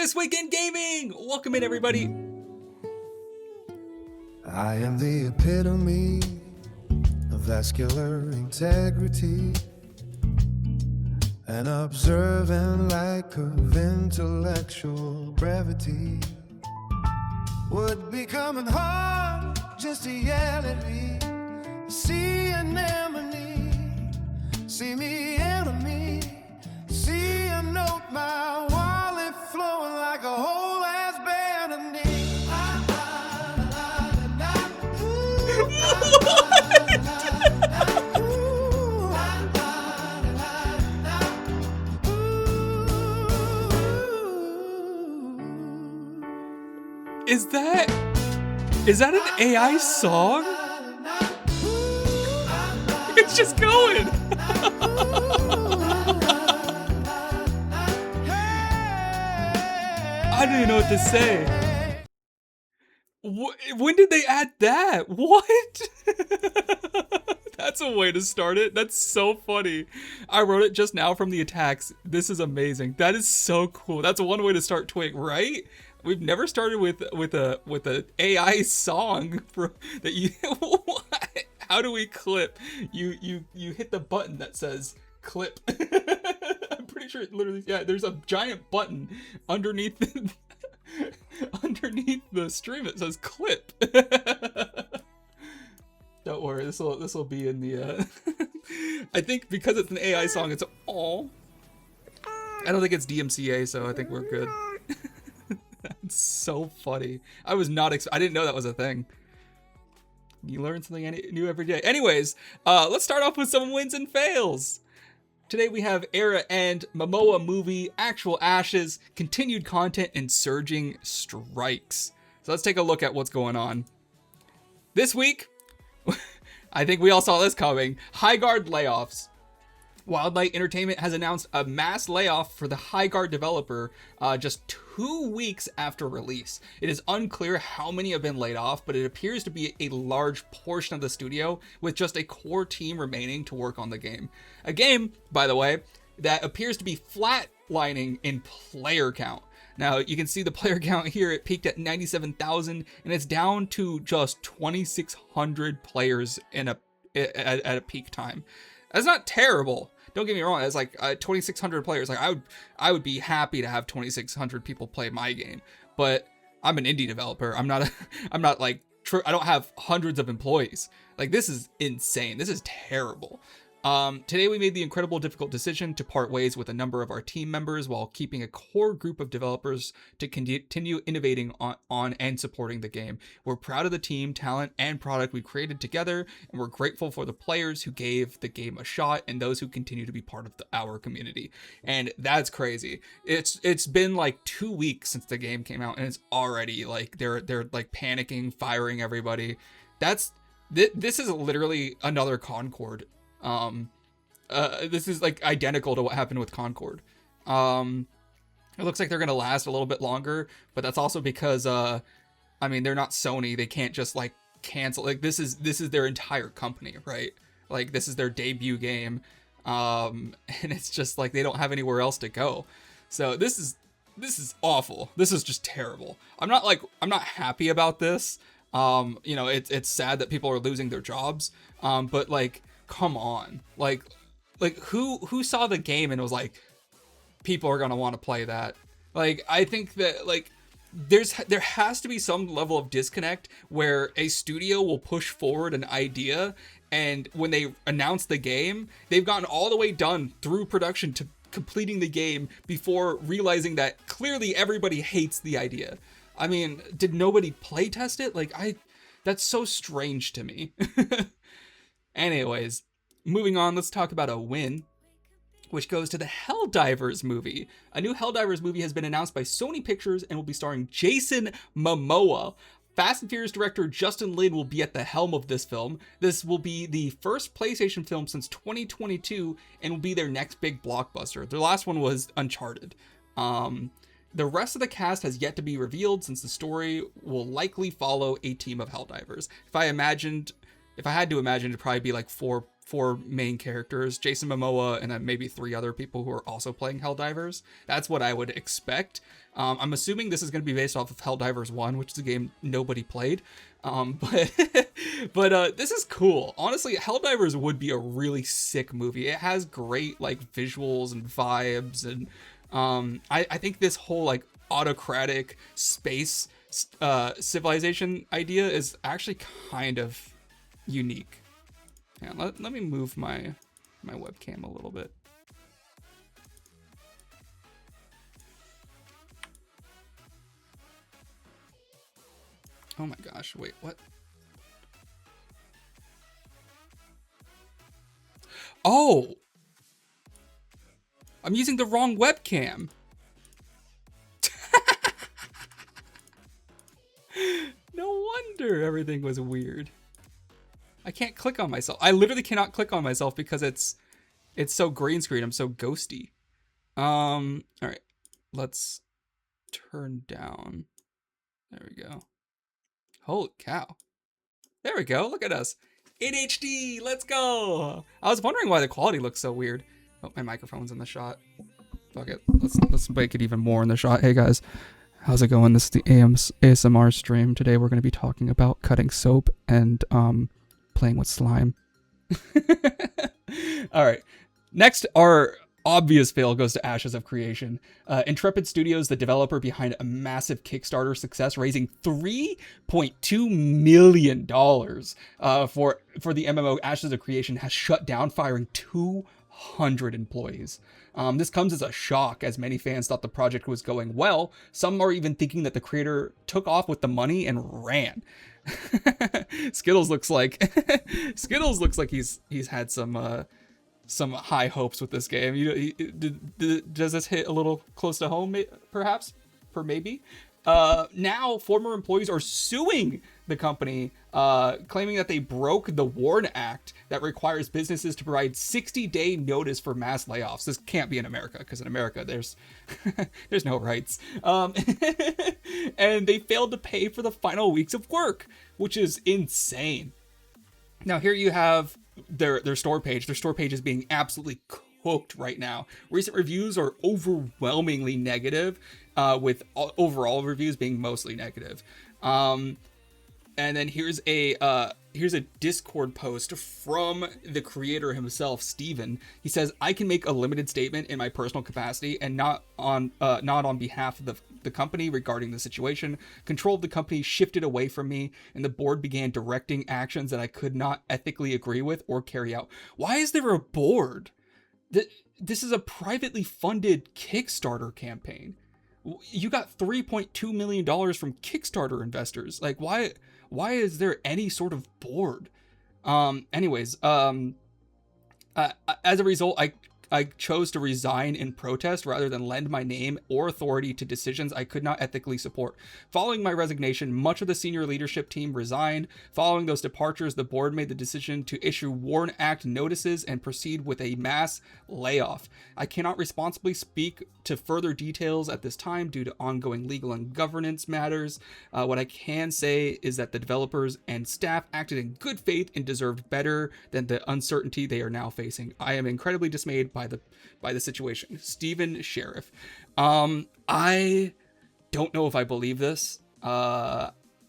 This Week in Gaming! Welcome in, everybody. I am the epitome of vascular integrity, an observant lack of intellectual brevity. Would be coming hard just to yell at me. See anemone, see me enemy, see a note, my wallet flowing like a whole ass band of knee. Is that an AI song? It's just going. I don't even know what to say. When did they add that? What? That's a way to start it. That's so funny. I wrote it just now from the attacks. This is amazing. That is so cool. That's one way to start Twig, right? We've never started with a AI song that you. What? How do we clip? You hit the button that says clip. I'm pretty sure it literally. Yeah, there's a giant button underneath the stream that says clip. Don't worry, this will be in the. I think because it's an AI song, it's all. I don't think it's DMCA, so I think we're good. That's so funny. I didn't know that was a thing. You learn something new every day. Anyways, let's start off with some wins and fails. Today we have Era and Momoa movie, actual ashes, continued content, and surging strikes. So let's take a look at what's going on. This week, I think we all saw this coming. High Guard layoffs. Wildlight Entertainment has announced a mass layoff for the High Guard developer just 2 weeks after release. It is unclear how many have been laid off, but it appears to be a large portion of the studio with just a core team remaining to work on the game. A game, by the way, that appears to be flatlining in player count. Now, you can see the player count here. It peaked at 97,000, and it's down to just 2,600 players at a peak time. That's not terrible. Don't get me wrong. It's like 2,600 players. Like I would be happy to have 2,600 people play my game, but I'm an indie developer. I'm not like I don't have hundreds of employees. Like, this is insane. This is terrible. Today we made the incredible difficult decision to part ways with a number of our team members while keeping a core group of developers to continue innovating on and supporting the game. We're proud of the team, talent, and product we created together, and we're grateful for the players who gave the game a shot and those who continue to be part of our community. And that's crazy. It's been like 2 weeks since the game came out, and it's already like they're like panicking, firing everybody. This is literally another Concord. This is like identical to what happened with Concord. It looks like they're gonna last a little bit longer, but that's also because I mean, they're not Sony. They can't just like cancel. Like, this is their entire company, right? Like, this is their debut game, and it's just like they don't have anywhere else to go. So this is awful. This is just terrible. I'm not happy about this. You know, it's sad that people are losing their jobs. But like, come on, like who saw the game and was like, people are gonna want to play that? Like, I think that like there has to be some level of disconnect where a studio will push forward an idea, and when they announce the game, they've gotten all the way done through production to completing the game before realizing that clearly everybody hates the idea. I mean, did nobody play test it? Like, that's so strange to me. Anyways, moving on, let's talk about a win, which goes to the Helldivers movie. A new Helldivers movie has been announced by Sony Pictures and will be starring Jason Momoa. Fast and Furious director Justin Lin will be at the helm of this film. This will be the first PlayStation film since 2022 and will be their next big blockbuster. Their last one was Uncharted. The rest of the cast has yet to be revealed, since the story will likely follow a team of Helldivers. If I had to imagine, it'd probably be like four four main characters, Jason Momoa, and then maybe three other people who are also playing Helldivers. That's what I would expect. I'm assuming this is going to be based off of Helldivers 1, which is a game nobody played. But this is cool. Honestly, Helldivers would be a really sick movie. It has great like visuals and vibes, and I think this whole like autocratic space civilization idea is actually kind of unique. Yeah, let me move my webcam a little bit. Oh my gosh, wait, what? Oh! I'm using the wrong webcam. No wonder everything was weird. I can't click on myself. I literally cannot click on myself because it's so green screen. I'm so ghosty. All right, let's turn down. There we go. Holy cow. There we go. Look at us. In HD. Let's go. I was wondering why the quality looks so weird. Oh, my microphone's in the shot. Fuck it. Let's make it even more in the shot. Hey guys, how's it going? This is the ASMR stream. Today we're going to be talking about cutting soap and playing with slime. All right. Next, our obvious fail goes to Ashes of Creation. Intrepid Studios, the developer behind a massive Kickstarter success, raising $3.2 million for the MMO Ashes of Creation, has shut down, firing 200 employees. This comes as a shock, as many fans thought the project was going well. Some are even thinking that the creator took off with the money and ran. Skittles looks like he's had some high hopes with this game. Does this hit a little close to home, perhaps? Maybe? Now, former employees are suing the company, claiming that they broke the WARN Act that requires businesses to provide 60-day notice for mass layoffs. This can't be in America, because in America, there's no rights. And they failed to pay for the final weeks of work, which is insane. Now, here you have their store page. Their store page is being absolutely cooked right now. Recent reviews are overwhelmingly negative, with overall reviews being mostly negative. And then here's a Discord post from the creator himself, Steven. He says, "I can make a limited statement in my personal capacity and not on behalf of the company regarding the situation. Control of the company shifted away from me, and the board began directing actions that I could not ethically agree with or carry out." Why is there a board? This is a privately funded Kickstarter campaign. You got $3.2 million from Kickstarter investors. Like, why is there any sort of board? Anyways, as a result, I chose to resign in protest rather than lend my name or authority to decisions I could not ethically support. Following my resignation, much of the senior leadership team resigned. Following those departures, the board made the decision to issue WARN Act notices and proceed with a mass layoff. I cannot responsibly speak to further details at this time due to ongoing legal and governance matters. What I can say is that the developers and staff acted in good faith and deserved better than the uncertainty they are now facing. I am incredibly dismayed by the situation. Stephen Sheriff. I don't know if I believe this.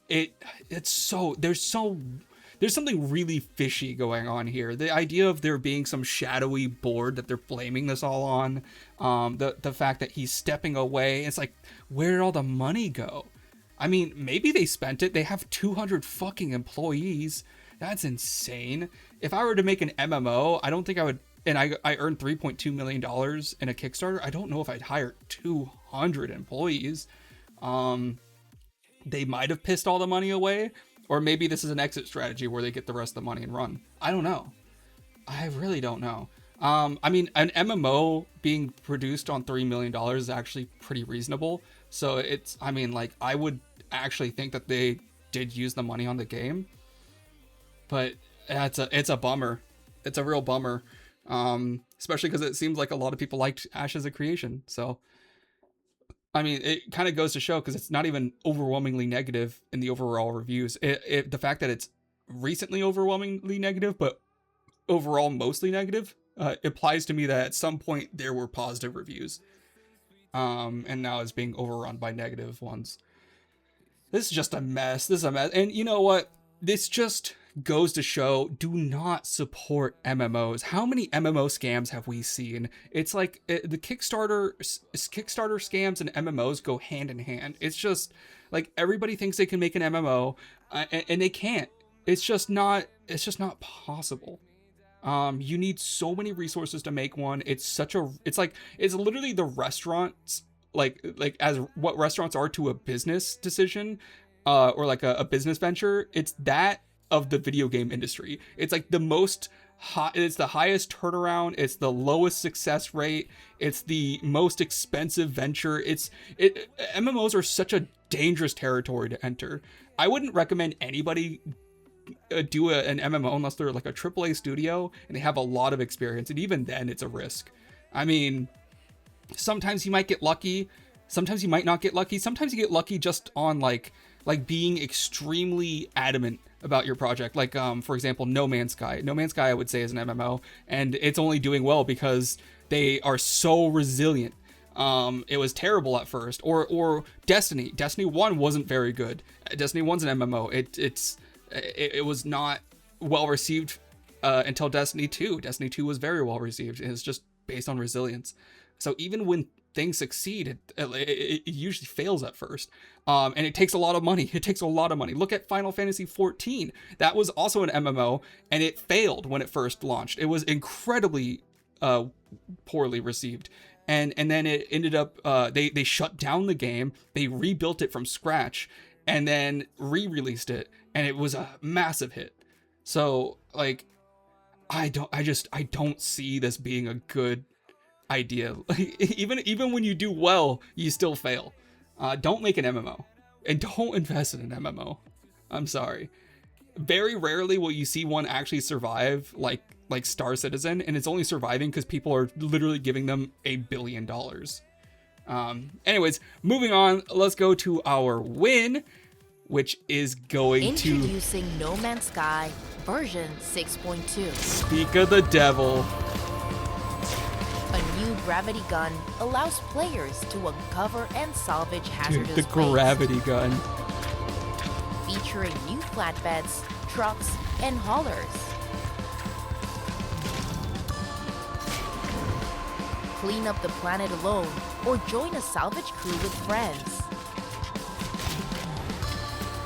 There's something really fishy going on here. The idea of there being some shadowy board that they're blaming this all on, the fact that he's stepping away, it's like, where did all the money go? I mean, maybe they spent it. They have 200 fucking employees. That's insane. If I were to make an MMO, I don't think I would, and I earned $3.2 million in a Kickstarter, I don't know if I'd hire 200 employees. They might have pissed all the money away, or maybe this is an exit strategy where they get the rest of the money and run. I don't know. I really don't know. I mean, an MMO being produced on $3 million is actually pretty reasonable. So it's, I mean, like, I would actually think that they did use the money on the game. But it's a bummer. It's a real bummer. Especially because it seems like a lot of people liked Ashes of Creation. So, I mean, it kind of goes to show, because it's not even overwhelmingly negative in the overall reviews. The fact that it's recently overwhelmingly negative, but overall mostly negative, implies to me that at some point there were positive reviews. And now it's being overrun by negative ones. This is just a mess. This is a mess. And you know what? This just goes to show, do not support MMOs. How many MMO scams have we seen? It's like the Kickstarter scams and MMOs go hand in hand. It's just like everybody thinks they can make an MMO, and they can't. It's just not possible. You need so many resources to make one. It's literally the restaurants, like as what restaurants are to a business decision, or like a business venture. It's that of the video game industry. It's like it's the highest turnaround. It's the lowest success rate. It's the most expensive venture. MMOs are such a dangerous territory to enter. I wouldn't recommend anybody do an MMO unless they're like a AAA studio and they have a lot of experience, and even then it's a risk. I mean, sometimes you might get lucky, sometimes you might not get lucky, sometimes you get lucky just on like being extremely adamant about your project. Like for example, No Man's Sky I would say is an MMO, and it's only doing well because they are so resilient. It was terrible at first. Or Destiny 1 wasn't very good. Destiny 1's an MMO. It was not well received until Destiny 2. Destiny 2 was very well received. It's just based on resilience. So even when things succeed, it usually fails at first. And it takes a lot of money. Look at Final Fantasy 14. That was also an MMO, and it failed when it first launched. It was incredibly poorly received. And then it ended up, they shut down the game. They rebuilt it from scratch and then re-released it. And it was a massive hit. So like, I don't see this being a good idea. Even when you do well, you still fail. Don't make an MMO, and don't invest in an MMO. I'm sorry. Very rarely will you see one actually survive like Star Citizen, and it's only surviving because people are literally giving them $1 billion. Anyways, moving on, let's go to our win, which is going to... Introducing No Man's Sky version 6.2. Speak of the devil. A new gravity gun allows players to uncover and salvage hazardous Dude, the gravity gun. Featuring new flatbeds, trucks, and haulers. Clean up the planet alone or join a salvage crew with friends.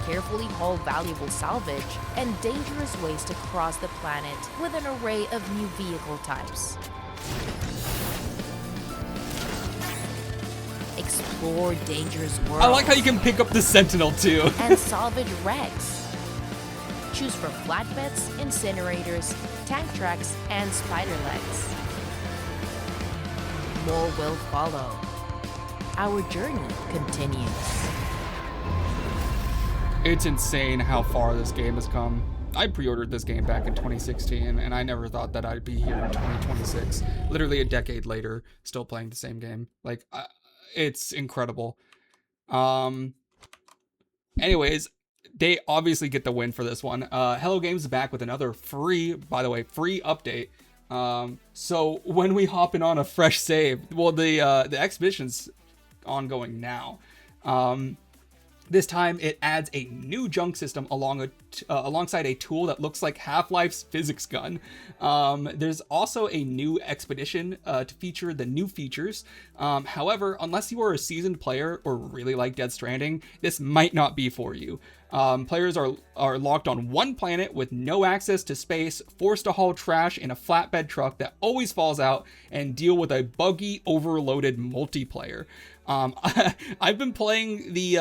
Carefully haul valuable salvage and dangerous ways to cross the planet with an array of new vehicle types. Explore dangerous worlds. I like how you can pick up the Sentinel too. And salvage wrecks. Choose from flatbeds, incinerators, tank tracks, and spider legs. More will follow. Our journey continues. It's insane how far this game has come. I pre-ordered this game back in 2016, and I never thought that I'd be here in 2026. Literally a decade later, still playing the same game. Like, it's incredible. Anyways, they obviously get the win for this one. Hello Games is back with another free update. So when we hop in on a fresh save, well, the expedition's ongoing now. This time it adds a new junk system alongside a tool that looks like Half-Life's physics gun. There's also a new expedition to feature the new features. However, unless you are a seasoned player or really like Dead Stranding, this might not be for you. Players are locked on one planet with no access to space, forced to haul trash in a flatbed truck that always falls out, and deal with a buggy, overloaded multiplayer. I've been playing the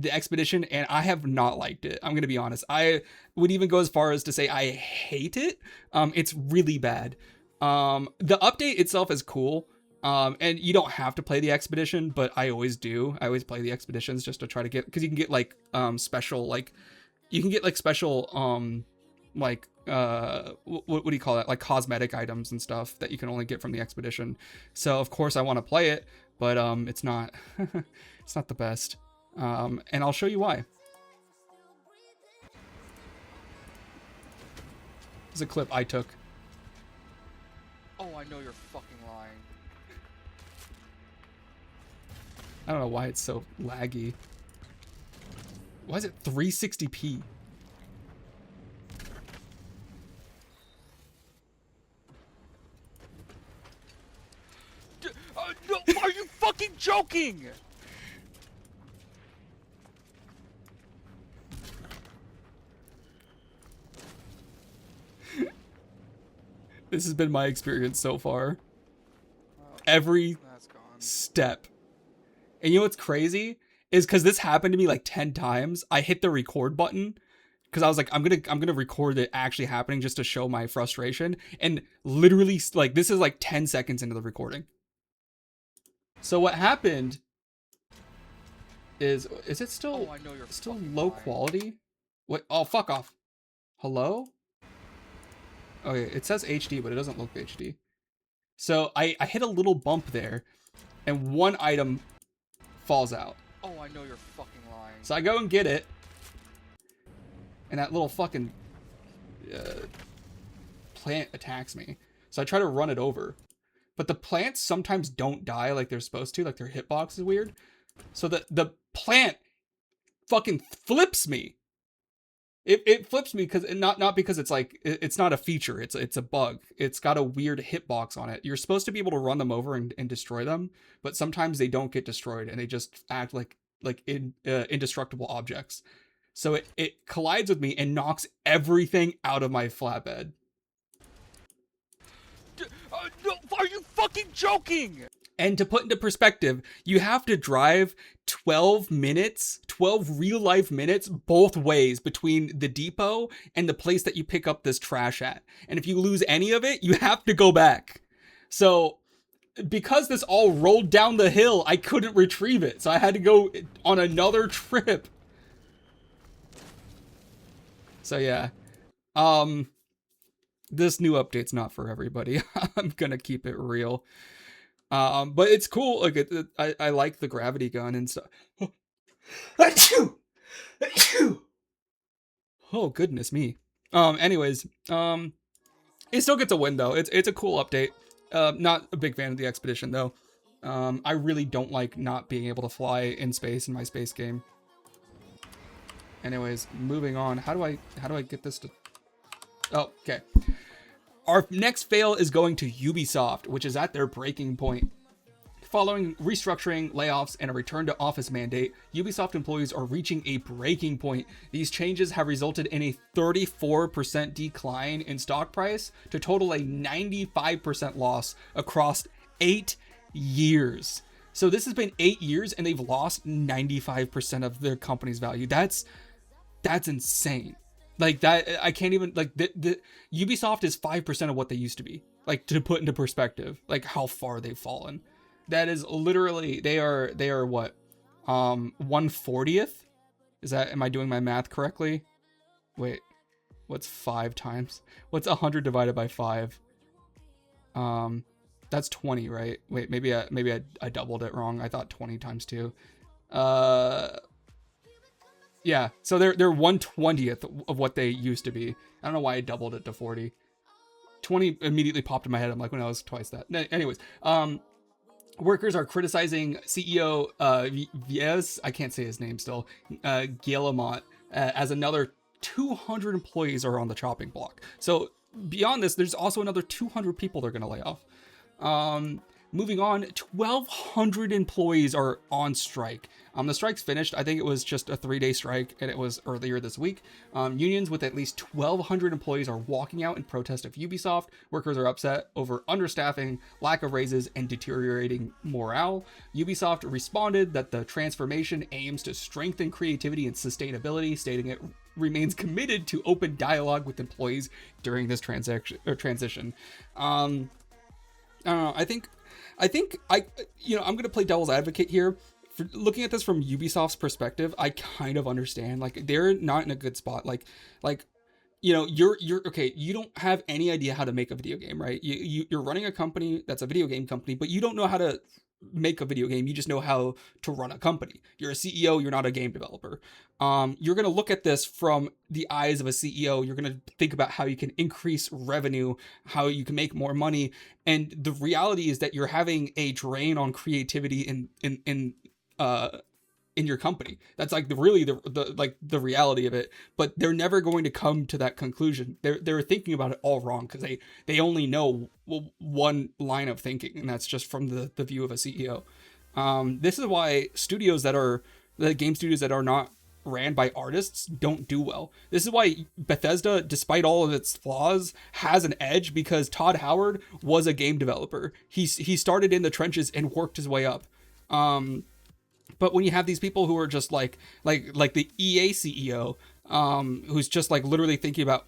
expedition, and I have not liked it. I'm gonna be honest. I would even go as far as to say I hate it. It's really bad. The update itself is cool. And you don't have to play the expedition, but I always do. I always play the expeditions just to try to get, because you can get like special, like you can get like special like what do you call that, like cosmetic items and stuff that you can only get from the expedition. So of course I want to play it, but it's not it's not the best. And I'll show you why. It's a clip I took. Oh, I know you're fucking lying. I don't know why it's so laggy. Why is it 360p? No, are you fucking joking? This has been my experience so far. Every That's gone. step. And you know what's crazy? Is because this happened to me like 10 times. I hit the record button because I was like, I'm gonna record it actually happening just to show my frustration. And literally, like, this is like 10 seconds into the recording. So what happened is it still Oh, I know you're still fucking low lying. quality? What? Oh, fuck off. Hello? Okay, it says HD, but it doesn't look HD. So I hit a little bump there, and one item falls out. Oh, I know you're fucking lying. So I go and get it, and that little fucking plant attacks me. So I try to run it over. But the plants sometimes don't die like they're supposed to, like their hitbox is weird. So the plant fucking flips me. It flips me because not because it's like it's not a feature, it's a bug. It's got a weird hitbox on it. You're supposed to be able to run them over and destroy them, but sometimes they don't get destroyed and they just act like indestructible objects. So it collides with me and knocks everything out of my flatbed. No, are you fucking joking? And to put into perspective, you have to drive 12 real life minutes both ways between the depot and the place that you pick up this trash at. And if you lose any of it, you have to go back. So because this all rolled down the hill, I couldn't retrieve it. So I had to go on another trip. So yeah. This new update's not for everybody. I'm gonna keep it real. But it's cool. Like I like the gravity gun and stuff. Oh goodness me. Anyways, it still gets a win though. It's a cool update. Not a big fan of the expedition though. I really don't like not being able to fly in space in my space game. Anyways, moving on. How do I get this to? Oh, okay. Our next fail is going to Ubisoft, which is at their breaking point. Following restructuring, layoffs, and a return to office mandate, Ubisoft employees are reaching a breaking point. These changes have resulted in a 34% decline in stock price to total a 95% loss across 8 years. So this has been 8 years and they've lost 95% of their company's value. That's insane. Like that, I can't even, like, the Ubisoft is 5% of what they used to be. Like, to put into perspective, like how far they've fallen. That is literally, they are what, 1/40th? Is that, am I doing my math correctly? Wait, what's 5 times? What's 100 divided by 5? That's 20, right? Wait, maybe I doubled it wrong. I thought 20 times 2. Yeah, so they're 1/20th of what they used to be. I don't know why I doubled it to 40. 20 immediately popped in my head. I'm like, when I was twice that. Anyways, workers are criticizing CEO Viez, I can't say his name still, Guillemot, as another 200 employees are on the chopping block. So beyond this, there's also another 200 people they're going to lay off. Moving on, 1,200 employees are on strike. The strike's finished. I think it was just a 3-day strike, and it was earlier this week. Unions with at least 1,200 employees are walking out in protest of Ubisoft. Workers are upset over understaffing, lack of raises, and deteriorating morale. Ubisoft responded that the transformation aims to strengthen creativity and sustainability, stating it remains committed to open dialogue with employees during this transition. I don't know. I think I'm going to play devil's advocate here. For looking at this from Ubisoft's perspective, I kind of understand. Like, they're not in a good spot. Like, you're okay. You don't have any idea how to make a video game, right? You're running a company that's a video game company, but you don't know how to make a video game. You just know how to run a company. You're a CEO. You're not a game developer. You're going to look at this from the eyes of a CEO. You're going to think about how you can increase revenue, how you can make more money. And the reality is that you're having a drain on creativity in your company. That's like the reality of it. But they're never going to come to that conclusion. They're thinking about it all wrong, because they only know one line of thinking, and that's just from the view of a CEO. This is why the game studios that are not ran by artists don't do well. This is why Bethesda, despite all of its flaws, has an edge, because Todd Howard was a game developer. He started in the trenches and worked his way up. But when you have these people who are just like the EA CEO, who's just like literally thinking about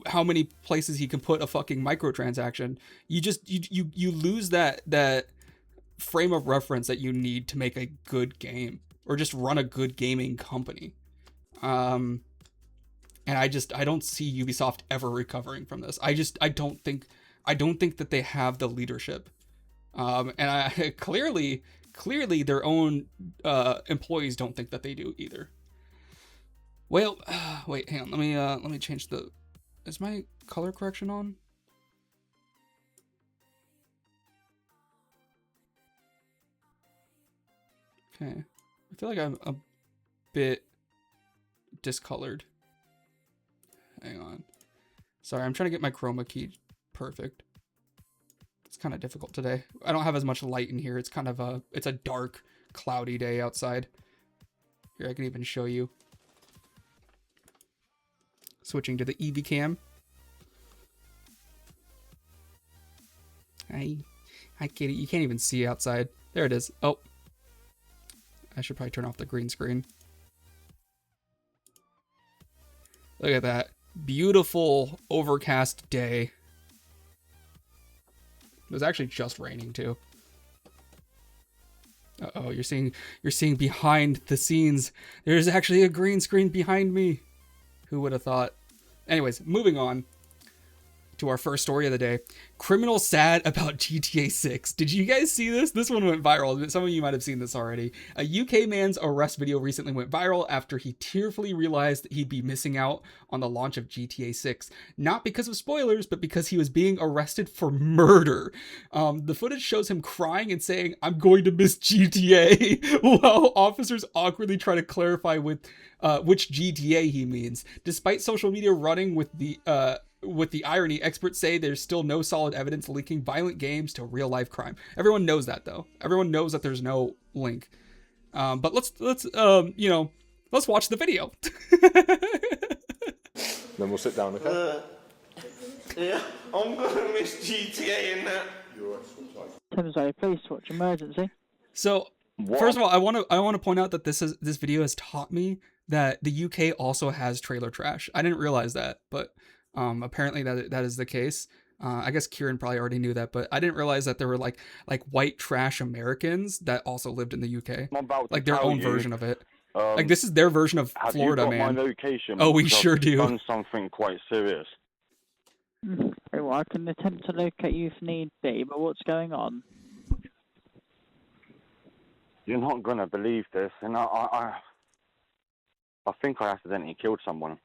how many places he can put a fucking microtransaction, you lose that frame of reference that you need to make a good game or just run a good gaming company. And I don't see Ubisoft ever recovering from this. I don't think that they have the leadership. And I clearly their own employees don't think that they do either. Well, wait, hang on. Let me change is my color correction on? Okay. I feel like I'm a bit discolored. Hang on. Sorry, I'm trying to get my chroma key perfect. It's kind of difficult today. I don't have as much light in here. It's kind of it's a dark, cloudy day outside. Here, I can even show you. Switching to the EV cam. Hi, kitty. You can't even see outside. There it is. Oh, I should probably turn off the green screen. Look at that. Beautiful overcast day. It was actually just raining too. Uh-oh, you're seeing behind the scenes. There's actually a green screen behind me. Who would have thought? Anyways, moving on to our first story of the day. Criminal sad about GTA 6. Did you guys see this? This one went viral. Some of you might have seen this already. A UK man's arrest video recently went viral after he tearfully realized that he'd be missing out on the launch of GTA 6. Not because of spoilers, but because he was being arrested for murder. The footage shows him crying and saying, "I'm going to miss GTA," while officers awkwardly try to clarify which GTA he means. Despite social media running with the irony, experts say there's still no solid evidence linking violent games to real life crime. Everyone knows that though. Everyone knows that there's no link. But let's watch the video. Then we'll sit down, okay? Yeah, I'm gonna miss GTA in that. Thames Valley Police Watch emergency. So first of all, I want to point out that this video has taught me that the UK also has trailer trash. I didn't realize that, but apparently that is the case. I guess Kieran probably already knew that, but I didn't realize that there were like white trash Americans that also lived in the UK, like their own version of it. Like this is their version of Florida, man. Have you got my location? Oh, we Because sure I've do. done something quite serious. Very well, I can attempt to locate you if need be, but what's going on? You're not gonna believe this, and I think I accidentally killed someone.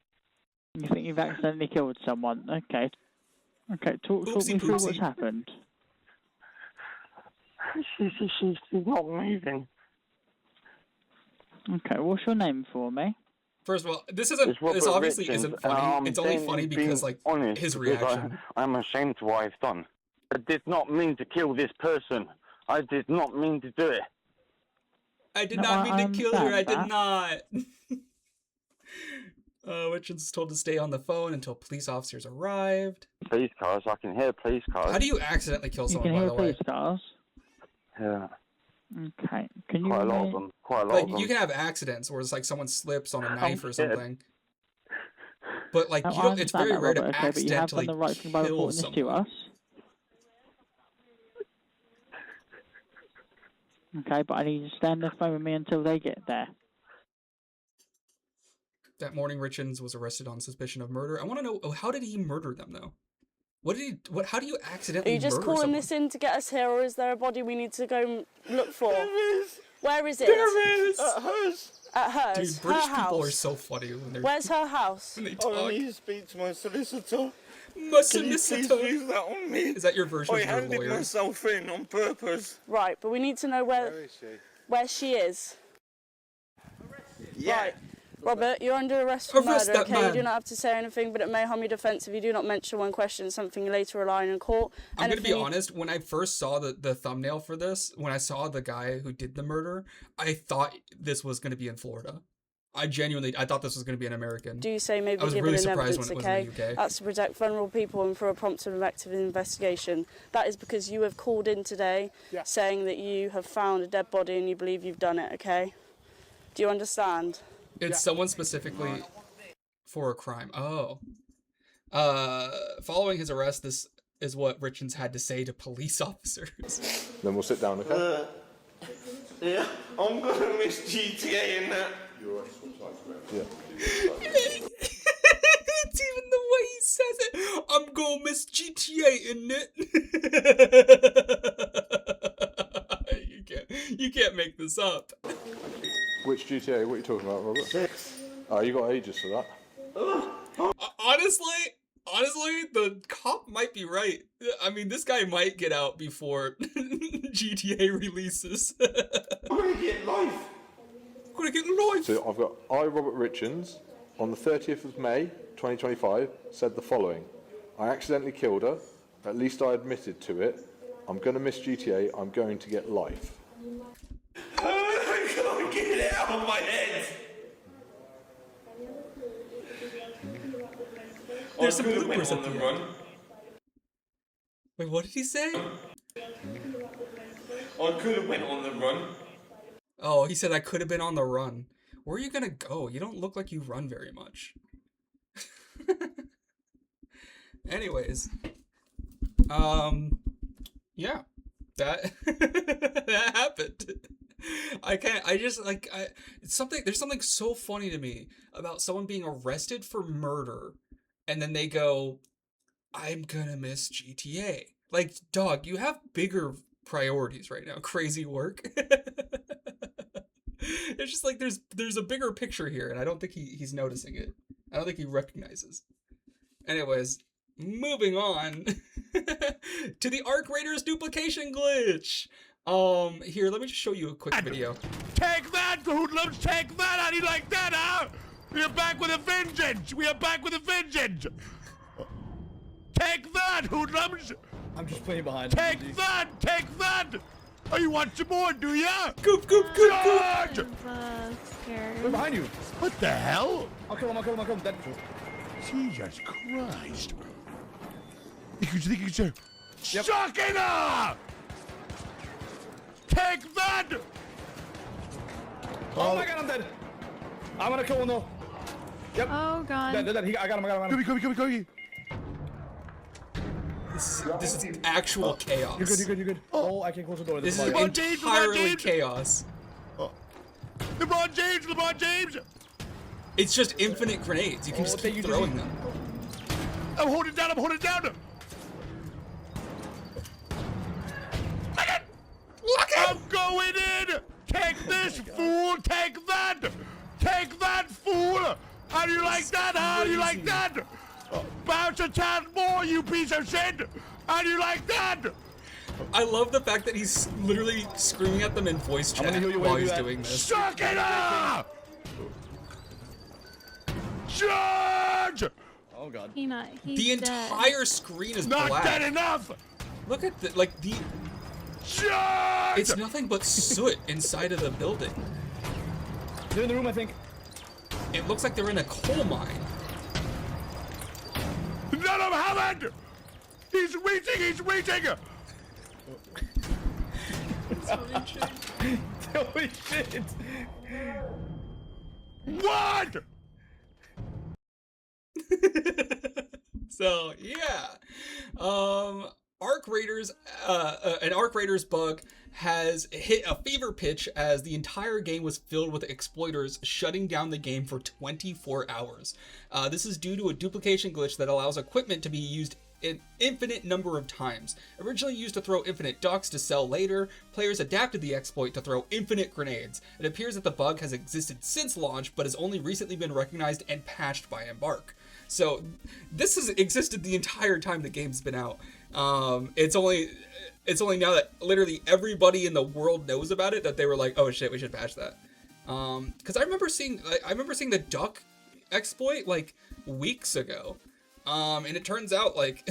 You think you've accidentally killed someone? Okay. Okay, talk me through what's happened. She's not moving. Okay, what's your name for me? First of all, this Robert obviously Richards, isn't funny. It's only being- funny because being like honest, his because reaction. I'm ashamed of what I've done. I did not mean to kill this person. I did not mean to do it. I did No, not mean I to kill her. I did understand not. Richards told to stay on the phone until police officers arrived. Police cars, I can hear police cars. How do you accidentally kill You someone, can by hear the way? police cars. Yeah, Okay, can you quite a lot of remain- them. Quite a lot Like of them. you can have accidents where it's like someone slips on a knife or scared. something. But like No, you I don't, it's understand very that, rare to Robert, okay, but you have accidentally done the right thing by kill reporting this to someone. us. Okay, but I need you to stand on the phone with me until they get there. That morning, Richards was arrested on suspicion of murder. I want to know, how did he murder them though? What did he? What? How do you Are accidentally? you just murder calling someone? this in to get us here, or is there a body we need to go and look for? There is. Where is it? There is. At hers. At hers. Dude, British her people house. are so funny when they're Where's her house? when they I talk. need to speak to my solicitor. My Can you please solicitor. leave that on me? Is that your version I of your handed lawyer? myself in on purpose. Right, but we need to know where Where is she? where she is. Yeah. Right. Robert, you're under arrest for Arrest murder, that okay? man. You do not have to say anything, but it may harm your defence if you do not mention when questioned something you later rely on in court. I'm gonna be Anything- honest, when I first saw the thumbnail for this, when I saw the guy who did the murder, I thought this was gonna be in Florida. I thought this was gonna be an American. Do you say maybe I was given really in surprised evidence, when it was okay? in the UK. That's to protect vulnerable people and for a prompt and effective investigation. That is because you have called in today saying that you have found a dead body and you believe you've done it, okay? Do you understand? It's someone specifically for a crime. Oh. Following his arrest, this is what Richards had to say to police officers. Then we'll sit down, okay? Yeah, I'm gonna miss GTA in that. Yeah. It's even the way he says it. I'm gonna miss GTA in it. You can't make this up. Which GTA? What are you talking about, Robert? 6. Oh, you got ages for that. Honestly, the cop might be right. I mean, this guy might get out before GTA releases. I'm gonna get life. I'm gonna get life. So I've got Robert Richards, on the 30th of May, 2025, said the following. I accidentally killed her. At least I admitted to it. I'm going to miss GTA. I'm going to get life. I can't get it out of my head. There's some could've went bloopers on at the the run. end. Wait, what did he say? I could have went on the run. Oh, he said I could have been on the run. Where are you gonna go? You don't look like you run very much. Anyways. Yeah. That that happened. There's something so funny to me about someone being arrested for murder and then they go, I'm gonna miss GTA. Like, dog, you have bigger priorities right now. Crazy work. It's just like there's a bigger picture here, and I don't think he's noticing it. I don't think he recognizes. Anyways, moving on to the Arc Raiders duplication glitch. Here, let me just show you a quick video. Take that, hoodlums! Take that! How do you like that, huh? We are back with a vengeance! We are back with a vengeance! Take that, hoodlums! I'm just playing behind. Take that! Take that! Oh, you want some more, do ya? Goop, goop, goop, goop! Charge! We're behind you. What the hell? I'll kill him. Dead. Jesus Christ! Think you can Suck it up! Take that! Oh my god, I'm dead. I'm gonna kill one though. Yep. Oh god. Dead. I got him. Come here. This is actual chaos. You're good. Oh, I can't close the door. This is LeBron James, entirely chaos. LeBron James! It's just infinite grenades. You can just keep throwing them. I'm holding down! I'm going in! Take this, fool! Take that! Take that, fool! How do you like that? How do you like that? Bounce a tad more, you piece of shit! How do you like that? I love the fact that he's literally screaming at them in voice chat while he's doing this. Suck it up! Charge! Oh god. He's The entire screen is Not black. dead enough! Look at the Charge! It's nothing but soot inside of the building. They're in the room, I think. It looks like they're in a coal mine. None of Hammond! He's reaching! Holy shit! What? So yeah, Arc Raiders, an Arc Raiders bug has hit a fever pitch as the entire game was filled with exploiters shutting down the game for 24 hours. This is due to a duplication glitch that allows equipment to be used an infinite number of times. Originally used to throw infinite ducks to sell later, players adapted the exploit to throw infinite grenades. It appears that the bug has existed since launch, but has only recently been recognized and patched by Embark. So this has existed the entire time the game's been out. It's only now that literally everybody in the world knows about it that they were like, oh shit, we should patch that. Because I remember seeing the duck exploit like weeks ago. And it turns out like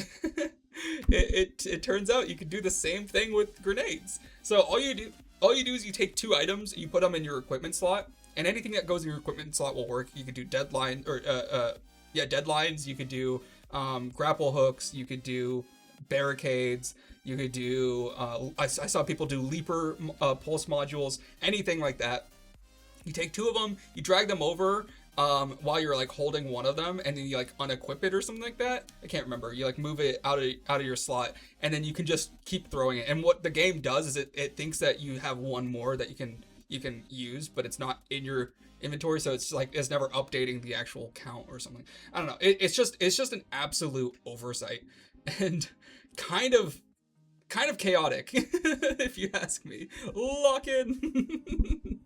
it turns out you can do the same thing with grenades. So all you do is you take 2 items, you put them in your equipment slot, and anything that goes in your equipment slot will work. You could do deadlines, you could do grapple hooks, you could do barricades, you could do I saw people do leaper pulse modules, anything like that. You take 2 of them, you drag them over while you're like holding one of them, and then you like unequip it or something like that. I can't remember. You like move it out of your slot, and then you can just keep throwing it. And what the game does is it thinks that you have one more that you can use, but it's not in your inventory, so it's like it's never updating the actual count or something. I don't know. It's just an absolute oversight and kind of chaotic if you ask me. Lock in.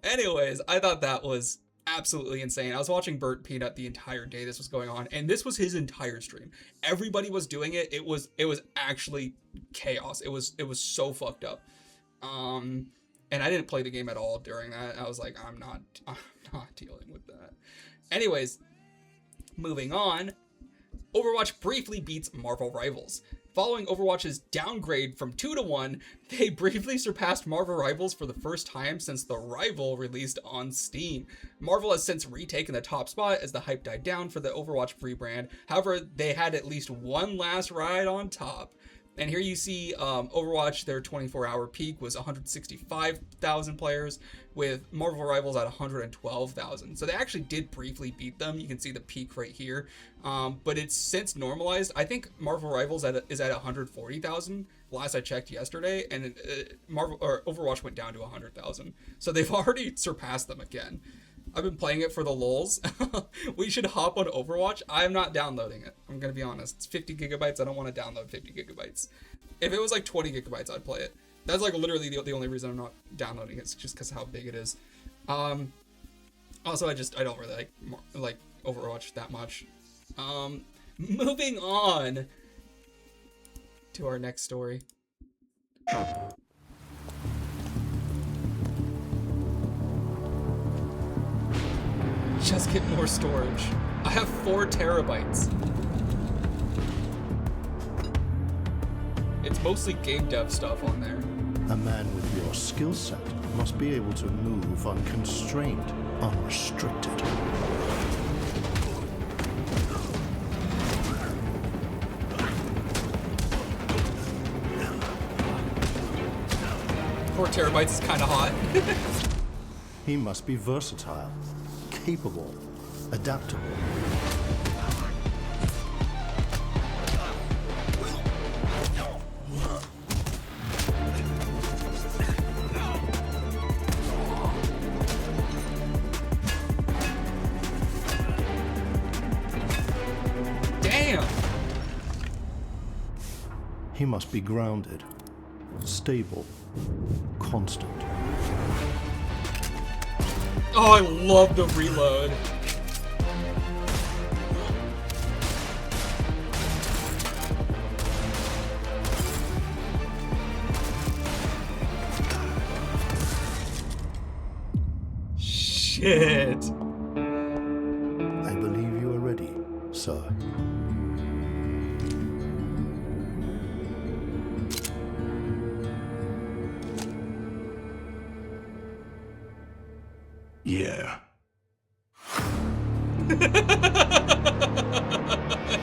Anyways, I thought that was absolutely insane. I was watching Burt Peanut the entire day this was going on, and this was his entire stream. Everybody was doing it. It was actually chaos. It was so fucked up. And I didn't play the game at all during that. I was like, I'm not dealing with that. Anyways, moving on. Overwatch briefly beats Marvel Rivals. Following Overwatch's downgrade from 2 to 1, they briefly surpassed Marvel Rivals for the first time since the Rival released on Steam. Marvel has since retaken the top spot as the hype died down for the Overwatch free brand. However, they had at least one last ride on top. And here you see Overwatch, their 24-hour peak was 165,000 players, with Marvel Rivals at 112,000. So they actually did briefly beat them. You can see the peak right here. But it's since normalized. I think Marvel Rivals is at 140,000 last I checked yesterday, and Overwatch went down to 100,000. So they've already surpassed them again. I've been playing it for the lulz. We should hop on Overwatch. I'm not downloading it. I'm going to be honest. It's 50 gigabytes. I don't want to download 50 gigabytes. If it was like 20 gigabytes, I'd play it. That's like literally the only reason I'm not downloading it. It's just because how big it is. Also, I don't really like Overwatch that much. Moving on to our next story. Just get more storage. I have 4 terabytes. It's mostly game dev stuff on there. A man with your skill set must be able to move unconstrained, unrestricted. Four terabytes is kind of hot. He must be versatile, capable, adaptable. Damn! He must be grounded, stable, constant. Oh, I love the reload. Shit. I believe you are ready, sir. Yeah.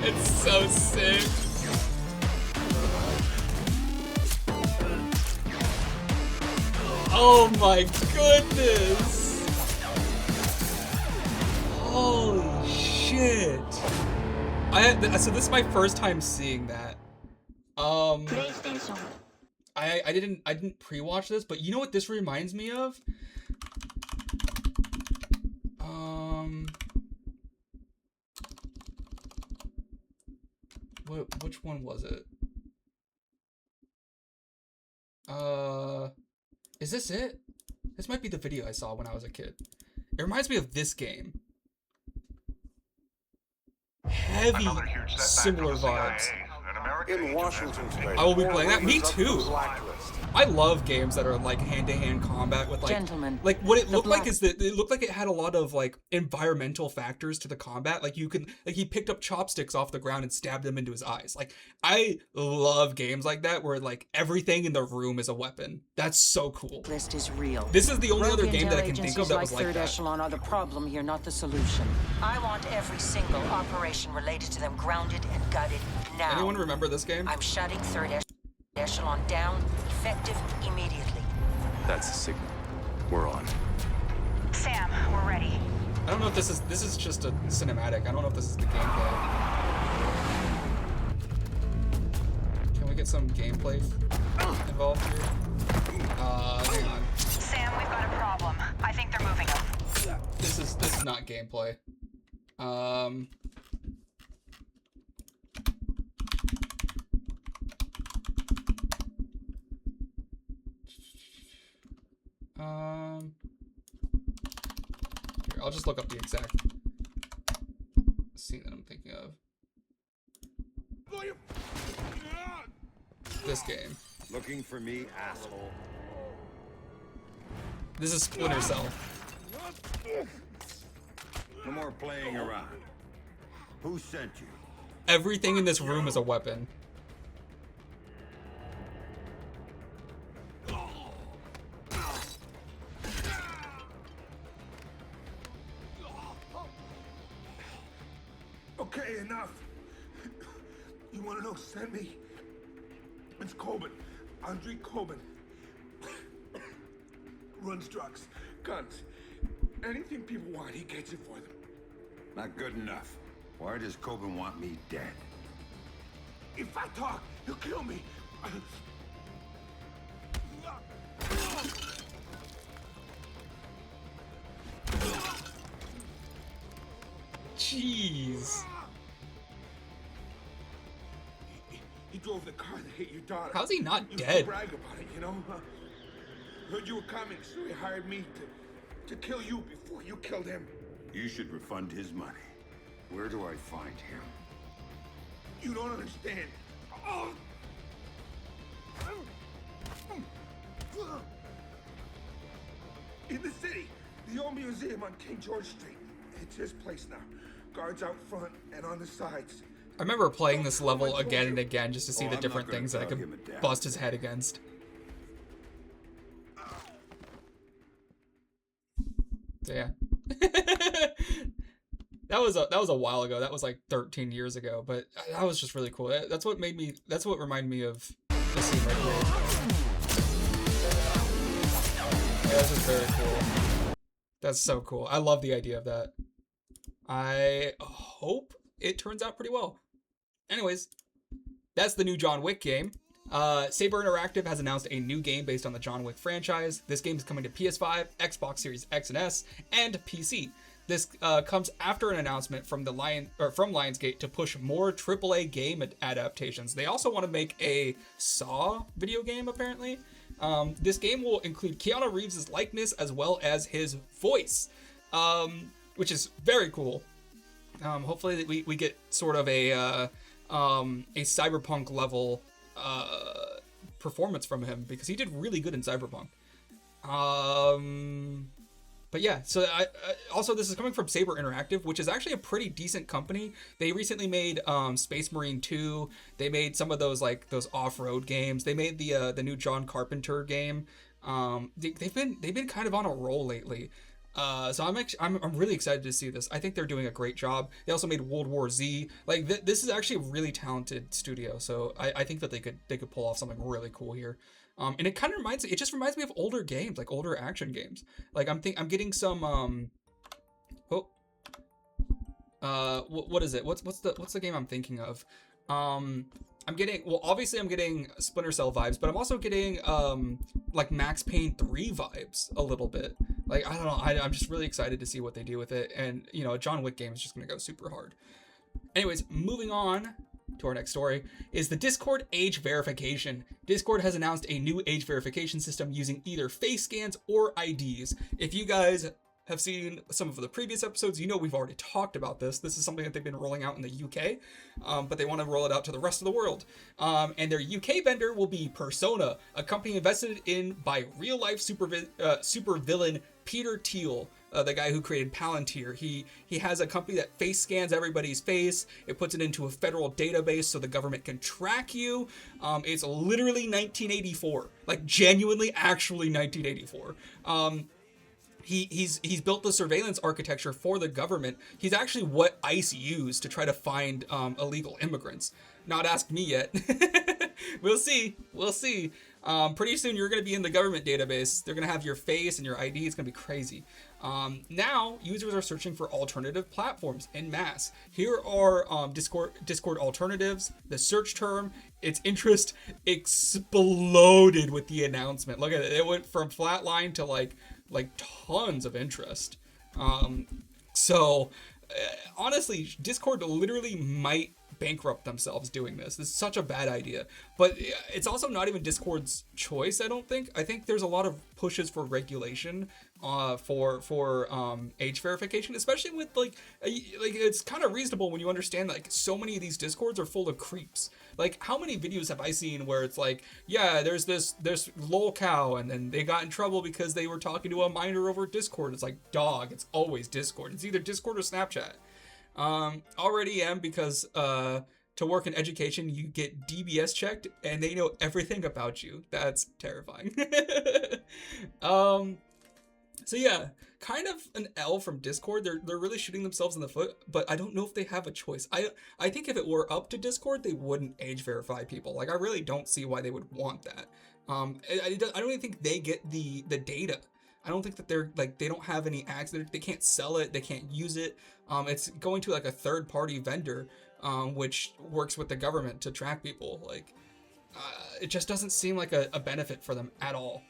It's so sick. Oh my goodness. Holy shit. So this is my first time seeing that. I didn't pre-watch this, but you know what this reminds me of? Which one was it? Is this it? This might be the video I saw when I was a kid. It reminds me of this game. Heavy, similar vibes. In Washington State, I will be playing that. Me too. I love games that are like hand-to-hand combat with like, like what it looked like is that it looked like it had a lot of like environmental factors to the combat. Like you can, like he picked up chopsticks off the ground and stabbed them into his eyes. Like I love games like that where like everything in the room is a weapon. That's so cool. List is real. This is the only other game that I can think of that was like Third that. Echelon are the problem here, not the solution. I want every single operation related to them grounded and gutted now. Anyone remember this game? I'm shutting Third Echelon down, effective immediately. That's the signal. We're on. Sam, we're ready. I don't know if this is just a cinematic. I don't know if this is the gameplay. Can we get some gameplay involved here? Hang on. Sam, we've got a problem. I think they're moving up. This is not gameplay. Here, I'll just look up the exact scene that I'm thinking of. This game. Looking for me, asshole. This is Splinter Cell. No more playing around. Who sent you? Everything in this room is a weapon. Okay, enough. You want to know who sent me? It's Coben. Andre Coben. Runs drugs, guns, anything people want, he gets it for them. Not good enough. Why does Coben want me dead? If I talk, he'll kill me. Jeez. He drove the car that hit your daughter. How's he not You dead? brag about it, you know? Heard you were coming, so he hired me to kill you before you killed him. You should refund his money. Where do I find him? You don't understand. Oh. In the city, the old museum on King George Street. It's his place now. Guards out front and on the sides. I remember playing this level again and again just to see the different things that I could bust his head against. So yeah. That was a while ago. That was like 13 years ago, but that was just really cool. That's what reminded me of this scene right here. Yeah, this is very cool. That's so cool. I love the idea of that. I hope it turns out pretty well. Anyways, that's the new John Wick game. Saber Interactive has announced a new game based on the John Wick franchise. This game is coming to PS5, Xbox Series X and S, and PC. This comes after an announcement from Lionsgate to push more AAA game adaptations. They also want to make a Saw video game, apparently. This game will include Keanu Reeves' likeness as well as his voice, which is very cool. Hopefully we get sort of a Cyberpunk level performance from him, because he did really good in Cyberpunk. But yeah, so also this is coming from Saber Interactive, which is actually a pretty decent company. They recently made Space Marine 2. They made some of those off-road games. They made the new John Carpenter game. They've been kind of on a roll lately. So I'm really excited to see this. I think they're doing a great job. They also made World War Z. Like this is actually a really talented studio. So I think that they could pull off something really cool here. And it kind of reminds me of older games, like older action games. Like I'm getting some what is it? What's the game I'm thinking of? I'm getting Splinter Cell vibes, but I'm also getting like Max Payne 3 vibes a little bit. Like I don't know, I'm just really excited to see what they do with it, and you know, a John Wick game is just gonna go super hard. Anyways, moving on to our next story, is the Discord age verification. Discord has announced a new age verification system using either face scans or IDs. If you guys have seen some of the previous episodes, you know we've already talked about this. This is something that they've been rolling out in the UK, but they want to roll it out to the rest of the world. And their UK vendor will be Persona, a company invested in by real-life supervillain Peter Thiel, the guy who created Palantir. He has a company that face scans everybody's face. It puts it into a federal database so the government can track you. It's literally 1984, like genuinely, actually 1984. He's built the surveillance architecture for the government. He's actually what ICE used to try to find illegal immigrants. Not ask me yet. We'll see. Pretty soon you're going to be in the government database. They're going to have your face and your ID. It's going to be crazy. Now users are searching for alternative platforms en masse. Here are Discord alternatives. The search term, its interest exploded with the announcement. Look at it. It went from flatline to like tons of interest. Honestly, Discord literally might bankrupt themselves doing this. This is such a bad idea. But it's also not even Discord's choice, I don't think. I think there's a lot of pushes for regulation for age verification, especially with like it's kind of reasonable when you understand like so many of these Discords are full of creeps. Like how many videos have I seen where it's like, yeah, there's lolcow and then they got in trouble because they were talking to a minor over Discord. It's like, dog, it's always Discord. It's either Discord or Snapchat. Already am because to work in education you get DBS checked and they know everything about you. That's terrifying. So yeah, kind of an L from Discord. They're really shooting themselves in the foot, but I don't know if they have a choice. I think if it were up to Discord, they wouldn't age verify people. Like I really don't see why they would want that. I don't even think they get the data. I don't think that they don't have any access. They can't sell it. They can't use it. It's going to like a third party vendor, which works with the government to track people. Like, it just doesn't seem like a benefit for them at all.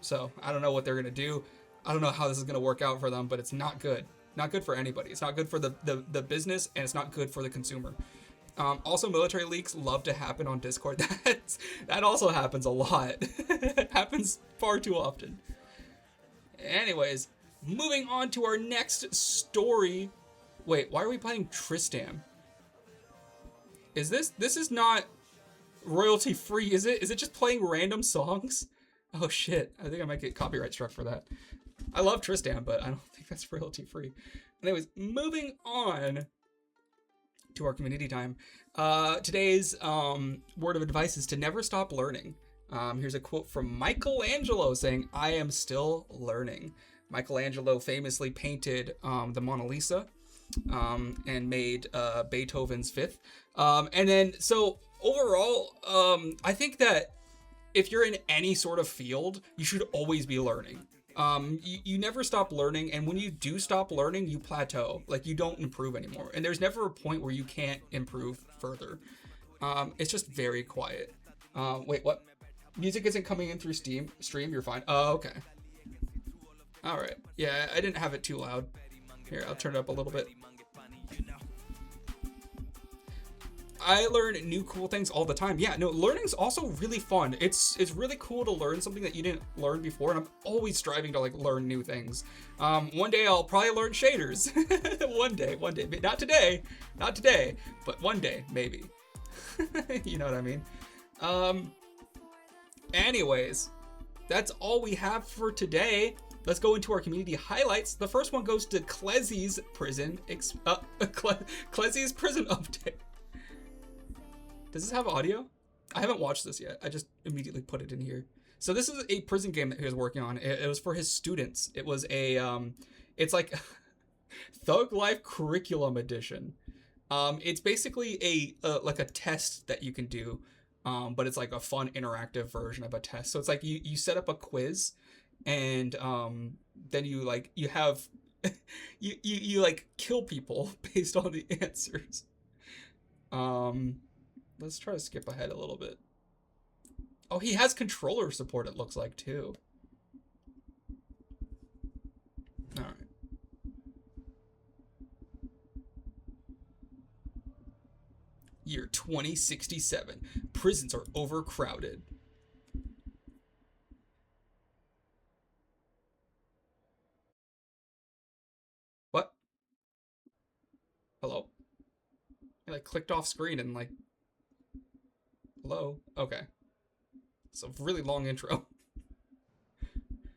So I don't know what they're going to do. I don't know how this is going to work out for them, but it's not good. Not good for anybody. It's not good for the business, and it's not good for the consumer. Also, military leaks love to happen on Discord. That also happens a lot. It happens far too often. Anyways, moving on to our next story. Wait, why are we playing Tristan? This is not royalty free, is it? Is it just playing random songs? Oh shit, I think I might get copyright struck for that. I love Tristan, but I don't think that's royalty free. Anyways, moving on to our community time. Today's word of advice is to never stop learning. Here's a quote from Michelangelo saying, "I am still learning." Michelangelo famously painted the Mona Lisa and made Beethoven's Fifth. And then, so overall, I think that if you're in any sort of field, you should always be learning. You never stop learning, and when you do stop learning, you plateau. Like, you don't improve anymore. And there's never a point where you can't improve further. It's just very quiet. Wait, what? Music isn't coming in through stream? You're fine. Oh, okay. Alright. Yeah, I didn't have it too loud. Here, I'll turn it up a little bit. I learn new cool things all the time. Yeah, no, learning's also really fun. It's really cool to learn something that you didn't learn before, and I'm always striving to like learn new things. One day I'll probably learn shaders. One day. Not today, but one day, maybe. You know what I mean? Anyways, that's all we have for today. Let's go into our community highlights. The first one goes to Clezzy's prison Clezzy's prison update. Does this have audio? I haven't watched this yet. I just immediately put it in here. So this is a prison game that he was working on. It was for his students. It was a, it's like Thug Life Curriculum Edition. It's basically like a test that you can do, but it's like a fun interactive version of a test. So it's like you set up a quiz, and then you have you like kill people based on the answers. Let's try to skip ahead a little bit. Oh, he has controller support, it looks like, too. Alright. Year 2067. Prisons are overcrowded. What? Hello? I like clicked off screen and like... Hello? Okay. It's a really long intro.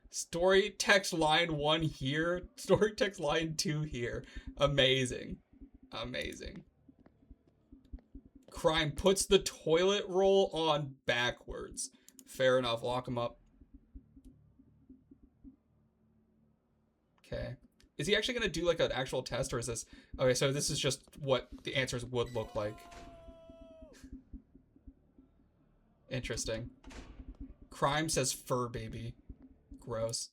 Story text line 1 here. Story text line 2 here. Amazing. Amazing. Crime puts the toilet roll on backwards. Fair enough. Lock him up. Okay. Is he actually going to do like an actual test, or is this... Okay, so this is just what the answers would look like. Interesting. Crime says fur baby. Gross.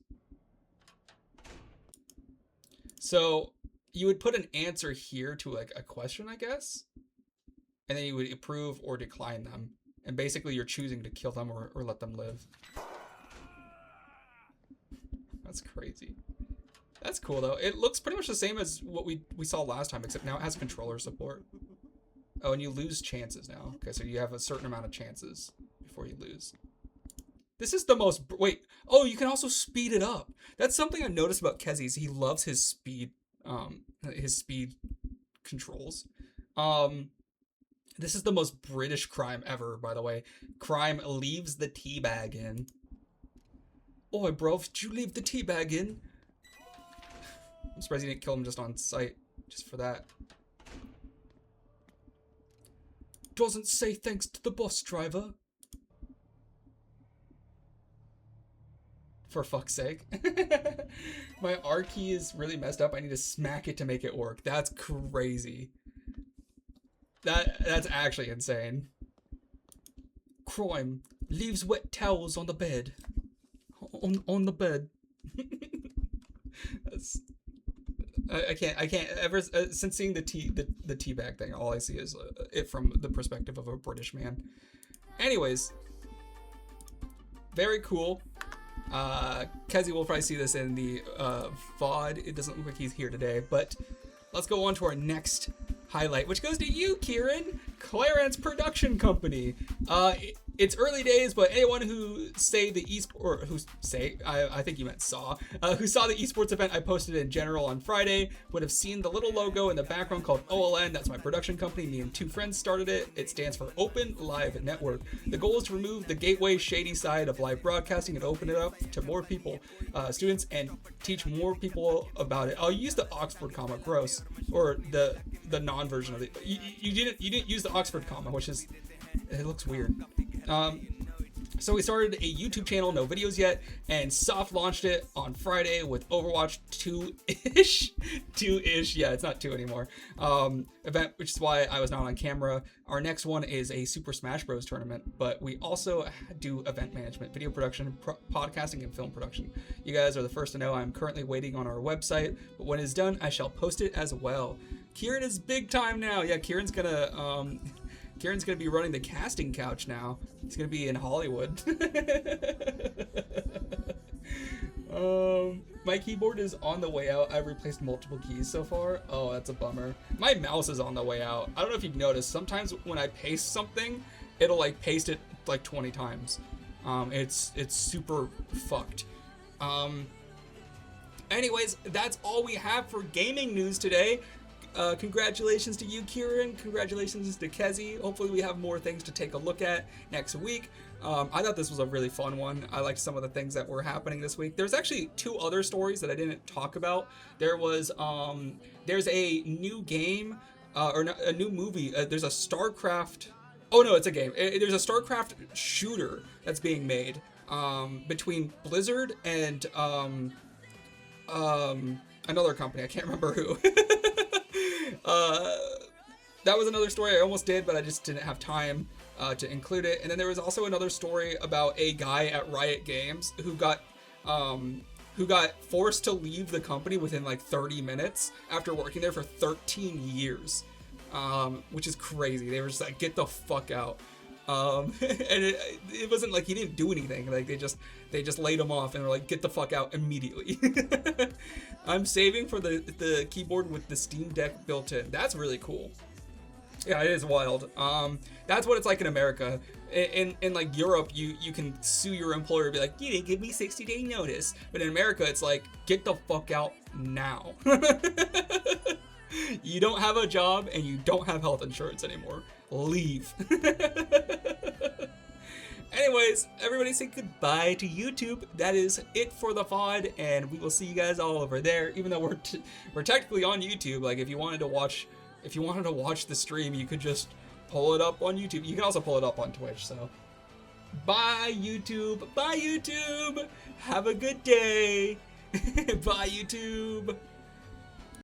So you would put an answer here to like a question, I guess, and then you would approve or decline them, and basically you're choosing to kill them or let them live. That's crazy. That's cool though. It looks pretty much the same as what we saw last time, except now it has controller support. Oh, and you lose chances now. Okay, so you have a certain amount of chances before you lose. This is the most... Wait. Oh, you can also speed it up. That's something I noticed about Kezzy's. He loves his speed controls. This is the most British crime ever, by the way. Crime leaves the tea bag in. Oi, bro, did you leave the tea bag in? I'm surprised you didn't kill him just on sight, just for that. Doesn't say thanks to the bus driver. For fuck's sake. My R key is really messed up. I need to smack it to make it work. That's crazy. That's actually insane. Crime leaves wet towels on the bed. On the bed. That's... I can't ever since seeing the teabag thing. All I see is it from the perspective of a British man. Anyways, very cool. Kezzy will probably see this in the VOD. It doesn't look like he's here today, but let's go on to our next highlight, which goes to you, Kieran. Clarence Production Company. It's early days, but anyone who say the esport, I think you meant saw, who saw the esports event I posted in general on Friday would have seen the little logo in the background called OLN. That's my production company. Me and two friends started it. It stands for Open Live Network. The goal is to remove the gateway shady side of live broadcasting and open it up to more people, students, and teach more people about it. I'll use the Oxford comma, gross, or the non-version of it. You didn't use the Oxford comma, which is, it looks weird. So we started a YouTube channel, no videos yet, and soft launched it on Friday with Overwatch 2-ish, yeah, it's not 2 anymore, event, which is why I was not on camera. Our next one is a Super Smash Bros. Tournament, but we also do event management, video production, podcasting, and film production. You guys are the first to know. I'm currently waiting on our website, but when it's done, I shall post it as well. Kieran is big time now. Yeah, Kieran's gonna be running the casting couch now. He's gonna be in Hollywood. My keyboard is on the way out. I've replaced multiple keys so far. Oh, that's a bummer. My mouse is on the way out. I don't know if you've noticed. Sometimes when I paste something, it'll like paste it like 20 times. It's super fucked. Anyways, that's all we have for gaming news today. Congratulations to you, Kieran. Congratulations to Kezzy. Hopefully we have more things to take a look at next week. I thought this was a really fun one. I liked some of the things that were happening this week. There's actually 2 other stories that I didn't talk about. There was, there's a new game, or a new movie. There's a StarCraft. Oh no, it's a game. There's a StarCraft shooter that's being made, between Blizzard and, another company. I can't remember who. That was another story I almost did, but I just didn't have time to include it. And then there was also another story about a guy at Riot Games who got forced to leave the company within like 30 minutes after working there for 13 years, which is crazy. They were just like, get the fuck out. And it wasn't like he didn't do anything. Like they just laid him off and were like, get the fuck out immediately. I'm saving for the keyboard with the Steam Deck built in. That's really cool. Yeah, it is wild. That's what it's like in America. In like Europe, you can sue your employer and be like, you didn't give me 60-day notice. But in America, it's like, get the fuck out now. You don't have a job and you don't have health insurance anymore. Leave. Anyways, everybody say goodbye to YouTube. That is it for the VOD, and we will see you guys all over there. Even though we're technically on YouTube, like if you wanted to watch the stream, you could just pull it up on YouTube. You can also pull it up on Twitch. So, bye YouTube. Bye YouTube. Have a good day. Bye YouTube.